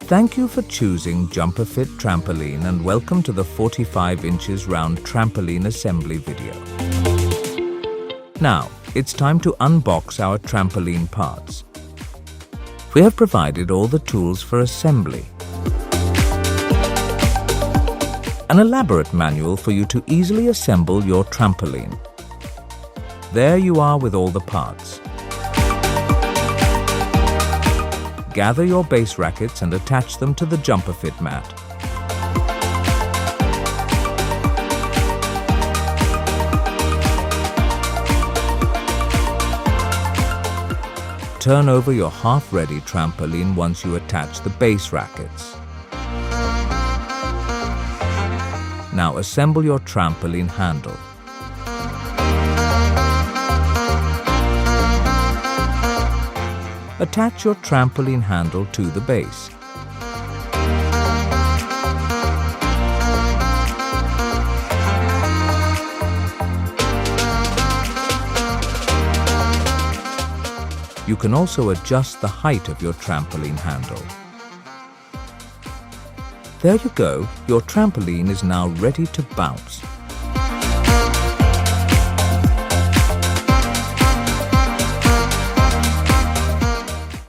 Thank you for choosing Jumprfit Trampoline and welcome to the 45 inches round trampoline assembly video. Now, it's time to unbox our trampoline parts. We have provided all the tools for assembly. An elaborate manual for you to easily assemble your trampoline. There you are with all the parts. Gather your base rackets and attach them to the Jumprfit mat. Turn over your half-ready trampoline once you attach the base rackets. Now assemble your trampoline handle. Attach your trampoline handle to the base. You can also adjust the height of your trampoline handle. There you go, your trampoline is now ready to bounce.